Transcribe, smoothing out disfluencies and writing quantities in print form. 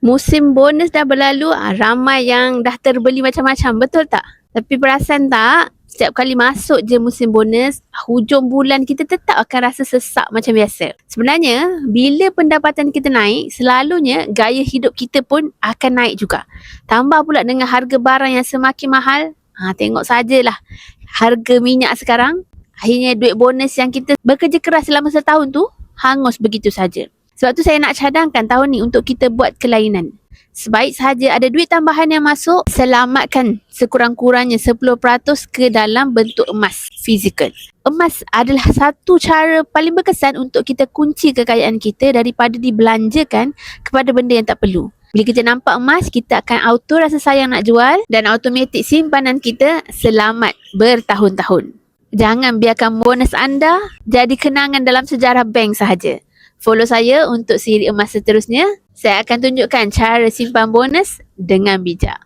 Musim bonus dah berlalu, ramai yang dah terbeli macam-macam, betul tak? Tapi perasan tak, setiap kali masuk je musim bonus, hujung bulan kita tetap akan rasa sesak macam biasa. Sebenarnya, bila pendapatan kita naik, selalunya gaya hidup kita pun akan naik juga. Tambah pula dengan harga barang yang semakin mahal, tengok sajalah harga minyak sekarang. Akhirnya duit bonus yang kita bekerja keras selama setahun tu, hangus begitu saja. Sebab tu saya nak cadangkan tahun ni untuk kita buat kelainan. Sebaik sahaja ada duit tambahan yang masuk, selamatkan sekurang-kurangnya 10% ke dalam bentuk emas fizikal. Emas adalah satu cara paling berkesan untuk kita kunci kekayaan kita daripada dibelanjakan kepada benda yang tak perlu. Bila kita nampak emas, kita akan auto rasa sayang nak jual dan automatik simpanan kita selamat bertahun-tahun. Jangan biarkan bonus anda jadi kenangan dalam sejarah bank sahaja. Follow saya untuk siri emas seterusnya. Saya akan tunjukkan cara simpan bonus dengan bijak.